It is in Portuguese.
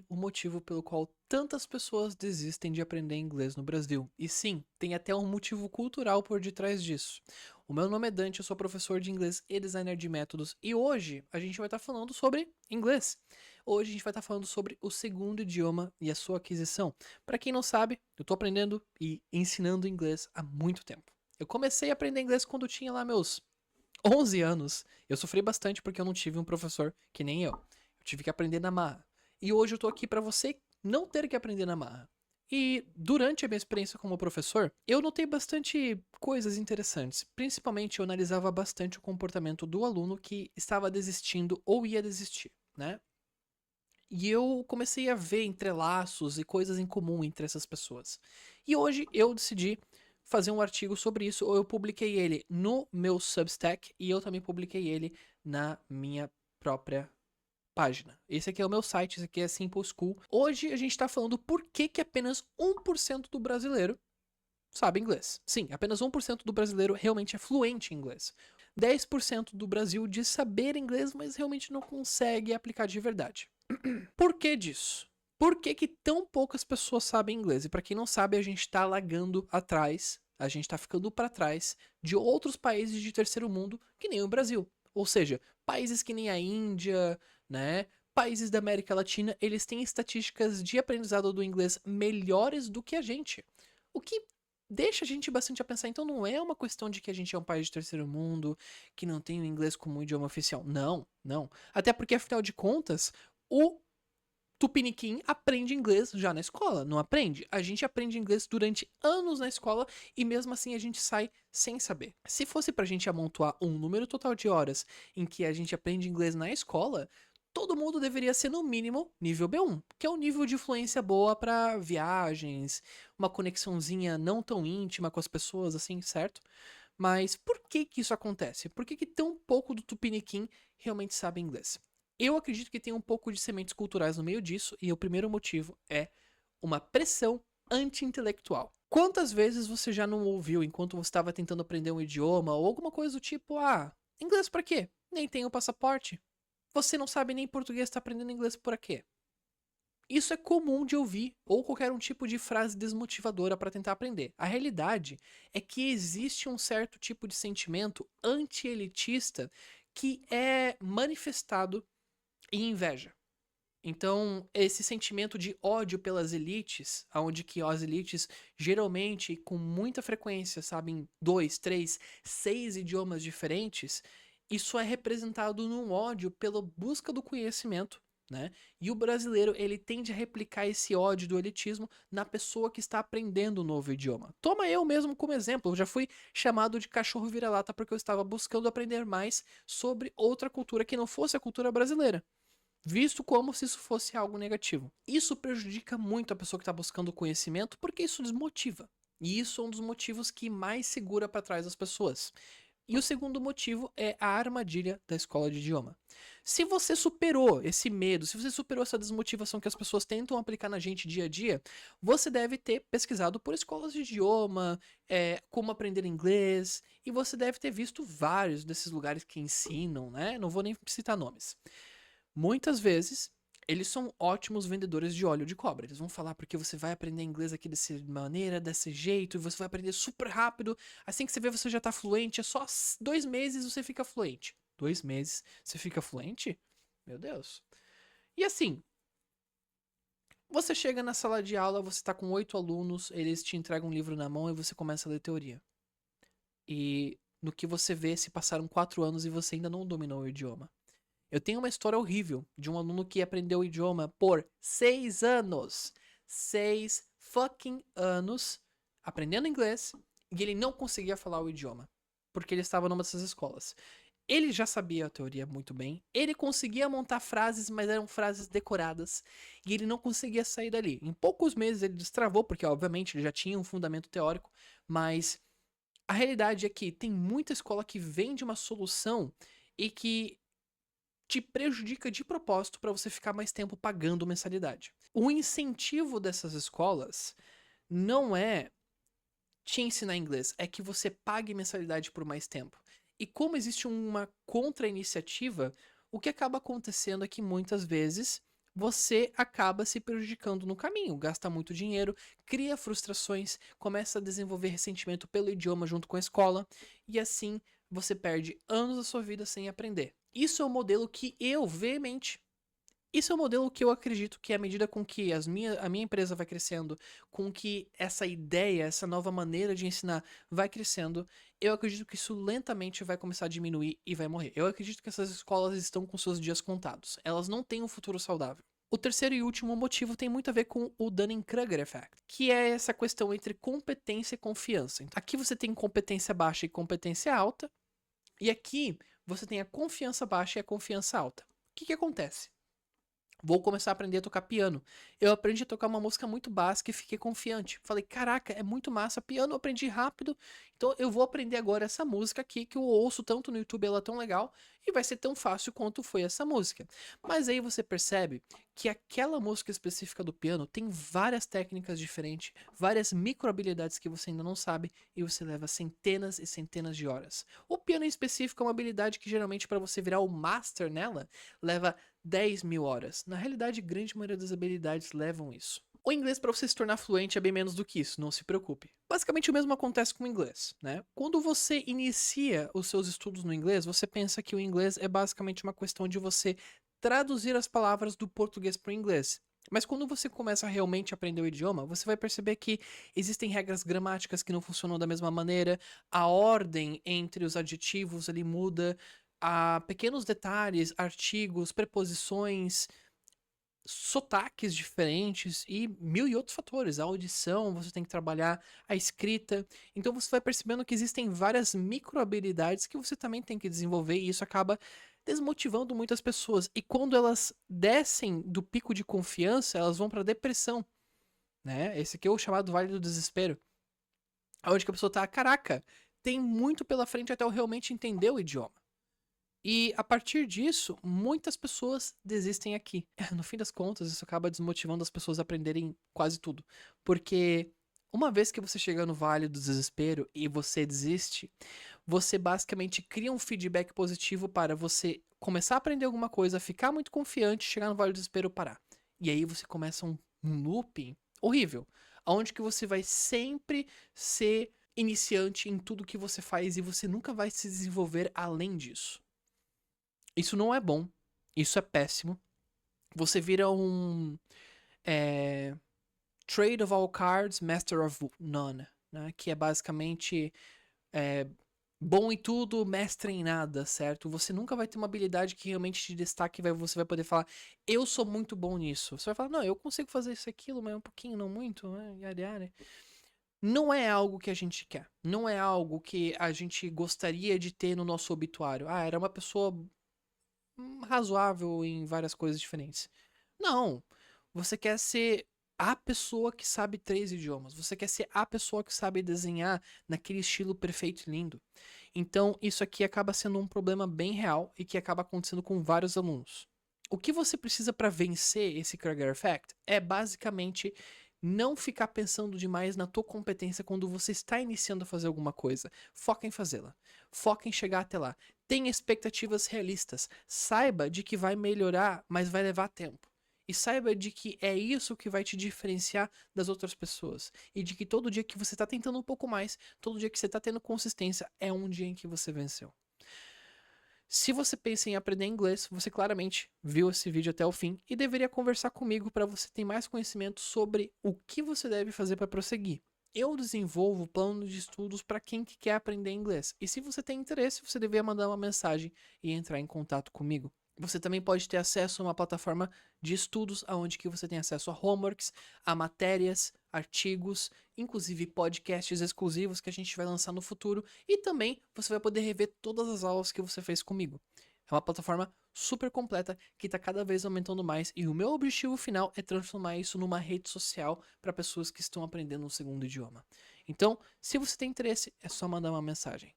O motivo pelo qual tantas pessoas desistem de aprender inglês no Brasil. E sim, tem até um motivo cultural por detrás disso. O meu nome é Dante, eu sou professor de inglês e designer de métodos, e hoje a gente vai estar falando sobre inglês. Hoje a gente vai estar falando sobre o segundo idioma e a sua aquisição. Para quem não sabe, eu estou aprendendo e ensinando inglês há muito tempo. Eu comecei a aprender inglês quando eu tinha lá meus 11 anos. Eu sofri bastante porque eu não tive um professor que nem eu. Eu tive que aprender na marra. E hoje eu tô aqui para você não ter que aprender na marra. E durante a minha experiência como professor, eu notei bastante coisas interessantes. Principalmente eu analisava bastante o comportamento do aluno que estava desistindo ou ia desistir, né? E eu comecei a ver entrelaços e coisas em comum entre essas pessoas. E hoje eu decidi fazer um artigo sobre isso, ou eu publiquei ele no meu Substack e eu também publiquei ele na minha própria página. Esse aqui é o meu site, esse aqui é Simple School. Hoje a gente está falando por que apenas 1% do brasileiro sabe inglês. Sim, apenas 1% do brasileiro realmente é fluente em inglês. 10% do Brasil diz saber inglês, mas realmente não consegue aplicar de verdade. Por que disso? Por que tão poucas pessoas sabem inglês? E para quem não sabe, a gente está lagando atrás, a gente está ficando para trás de outros países de terceiro mundo que nem o Brasil. Ou seja, países que nem a Índia, né? Países da América Latina, eles têm estatísticas de aprendizado do inglês melhores do que a gente. O que deixa a gente bastante a pensar, então não é uma questão de que a gente é um país de terceiro mundo, que não tem o inglês como idioma oficial. Não, não. Até porque, afinal de contas, o Tupiniquim aprende inglês já na escola, não aprende? A gente aprende inglês durante anos na escola e mesmo assim a gente sai sem saber. Se fosse pra gente amontoar um número total de horas em que a gente aprende inglês na escola, todo mundo deveria ser no mínimo nível B1, que é um nível de fluência boa pra viagens, uma conexãozinha não tão íntima com as pessoas, assim, certo? Mas por que isso acontece? Por que tão pouco do Tupiniquim realmente sabe inglês? Eu acredito que tem um pouco de sementes culturais no meio disso, e o primeiro motivo é uma pressão anti-intelectual. Quantas vezes você já não ouviu enquanto você estava tentando aprender um idioma ou alguma coisa do tipo, inglês pra quê? Nem tenho passaporte. Você não sabe nem português, está aprendendo inglês por quê? Isso é comum de ouvir, ou qualquer um tipo de frase desmotivadora para tentar aprender. A realidade é que existe um certo tipo de sentimento anti-elitista que é manifestado em inveja. Então, esse sentimento de ódio pelas elites, onde que as elites geralmente, com muita frequência, sabem 2, 3, 6 idiomas diferentes, isso é representado num ódio pela busca do conhecimento, né? E o brasileiro, ele tende a replicar esse ódio do elitismo na pessoa que está aprendendo um novo idioma. Toma eu mesmo como exemplo, eu já fui chamado de cachorro vira-lata porque eu estava buscando aprender mais sobre outra cultura que não fosse a cultura brasileira, visto como se isso fosse algo negativo. Isso prejudica muito a pessoa que está buscando conhecimento porque isso desmotiva. E isso é um dos motivos que mais segura para trás as pessoas. E o segundo motivo é a armadilha da escola de idioma. Se você superou esse medo, se você superou essa desmotivação que as pessoas tentam aplicar na gente dia a dia, você deve ter pesquisado por escolas de idioma, como aprender inglês, e você deve ter visto vários desses lugares que ensinam, né? Não vou nem citar nomes. Muitas vezes, eles são ótimos vendedores de óleo de cobra. Eles vão falar porque você vai aprender inglês aqui dessa maneira, desse jeito, e você vai aprender super rápido. Assim que você vê, você já tá fluente. É só 2 meses você fica fluente. 2 meses você fica fluente? Meu Deus. E assim, você chega na sala de aula, você tá com 8 alunos, eles te entregam um livro na mão e você começa a ler teoria. E no que você vê, se passaram 4 anos e você ainda não dominou o idioma. Eu tenho uma história horrível de um aluno que aprendeu o idioma por 6 anos. 6 fucking anos aprendendo inglês e ele não conseguia falar o idioma. Porque ele estava numa dessas escolas. Ele já sabia a teoria muito bem. Ele conseguia montar frases, mas eram frases decoradas. E ele não conseguia sair dali. Em poucos meses ele destravou, porque obviamente ele já tinha um fundamento teórico. Mas a realidade é que tem muita escola que vende uma solução e que te prejudica de propósito para você ficar mais tempo pagando mensalidade. O incentivo dessas escolas não é te ensinar inglês, é que você pague mensalidade por mais tempo. E como existe uma contra-iniciativa, o que acaba acontecendo é que muitas vezes você acaba se prejudicando no caminho, gasta muito dinheiro, cria frustrações, começa a desenvolver ressentimento pelo idioma junto com a escola, e assim você perde anos da sua vida sem aprender. Isso é o modelo que eu, veemente, isso é o modelo que eu acredito que à medida com que a minha empresa vai crescendo, com que essa ideia, essa nova maneira de ensinar vai crescendo, eu acredito que isso lentamente vai começar a diminuir e vai morrer. Eu acredito que essas escolas estão com seus dias contados. Elas não têm um futuro saudável. O terceiro e último motivo tem muito a ver com o Dunning-Kruger Effect, que é essa questão entre competência e confiança. Então, aqui você tem competência baixa e competência alta, e aqui você tem a confiança baixa e a confiança alta. O que acontece? Vou começar a aprender a tocar piano. Eu aprendi a tocar uma música muito básica e fiquei confiante. Falei, caraca, é muito massa, piano eu aprendi rápido, então eu vou aprender agora essa música aqui que eu ouço tanto no YouTube, ela é tão legal, e vai ser tão fácil quanto foi essa música. Mas aí você percebe que aquela música específica do piano tem várias técnicas diferentes, várias micro habilidades que você ainda não sabe, e você leva centenas e centenas de horas. O piano em específico é uma habilidade que geralmente para você virar o master nela, leva 10.000 horas. Na realidade, grande maioria das habilidades levam isso. O inglês para você se tornar fluente é bem menos do que isso, não se preocupe. Basicamente o mesmo acontece com o inglês, né? Quando você inicia os seus estudos no inglês, você pensa que o inglês é basicamente uma questão de você traduzir as palavras do português para o inglês. Mas quando você começa a realmente aprender o idioma, você vai perceber que existem regras gramáticas que não funcionam da mesma maneira, a ordem entre os adjetivos ali muda, há pequenos detalhes, artigos, preposições, sotaques diferentes e mil e outros fatores. A audição, você tem que trabalhar, a escrita. Então você vai percebendo que existem várias micro habilidades que você também tem que desenvolver e isso acaba desmotivando muitas pessoas. E quando elas descem do pico de confiança, elas vão para depressão, né? Esse aqui é o chamado Vale do Desespero. Onde que a pessoa tá, caraca, tem muito pela frente até eu realmente entender o idioma. E a partir disso, muitas pessoas desistem aqui. No fim das contas, isso acaba desmotivando as pessoas a aprenderem quase tudo. Porque uma vez que você chega no vale do desespero e você desiste, você basicamente cria um feedback positivo para você começar a aprender alguma coisa, ficar muito confiante, chegar no vale do desespero e parar. E aí você começa um looping horrível, onde que você vai sempre ser iniciante em tudo que você faz e você nunca vai se desenvolver além disso. Isso não é bom. Isso é péssimo. Você vira um Trade of all cards, Master of none. Né? Que é basicamente bom em tudo, mestre em nada, certo? Você nunca vai ter uma habilidade que realmente te destaque e você vai poder falar, eu sou muito bom nisso. Você vai falar, não, eu consigo fazer isso aquilo, mas um pouquinho, não muito, né? Yara, yara. Não é algo que a gente quer. Não é algo que a gente gostaria de ter no nosso obituário. Ah, era uma pessoa razoável em várias coisas diferentes. Não. Você quer ser a pessoa que sabe 3 idiomas. Você quer ser a pessoa que sabe desenhar naquele estilo perfeito e lindo. Então, isso aqui acaba sendo um problema bem real e que acaba acontecendo com vários alunos. O que você precisa para vencer esse Kruger Effect é basicamente não ficar pensando demais na tua competência quando você está iniciando a fazer alguma coisa. Foca em fazê-la. Foca em chegar até lá. Tenha expectativas realistas. Saiba de que vai melhorar, mas vai levar tempo. E saiba de que é isso que vai te diferenciar das outras pessoas. E de que todo dia que você está tentando um pouco mais, todo dia que você está tendo consistência, é um dia em que você venceu. Se você pensa em aprender inglês, você claramente viu esse vídeo até o fim e deveria conversar comigo para você ter mais conhecimento sobre o que você deve fazer para prosseguir. Eu desenvolvo planos de estudos para quem que quer aprender inglês. E se você tem interesse, você deveria mandar uma mensagem e entrar em contato comigo. Você também pode ter acesso a uma plataforma de estudos onde que você tem acesso a homeworks, a matérias, artigos, inclusive podcasts exclusivos que a gente vai lançar no futuro e também você vai poder rever todas as aulas que você fez comigo. É uma plataforma super completa que está cada vez aumentando mais e o meu objetivo final é transformar isso numa rede social para pessoas que estão aprendendo um segundo idioma. Então, se você tem interesse, é só mandar uma mensagem.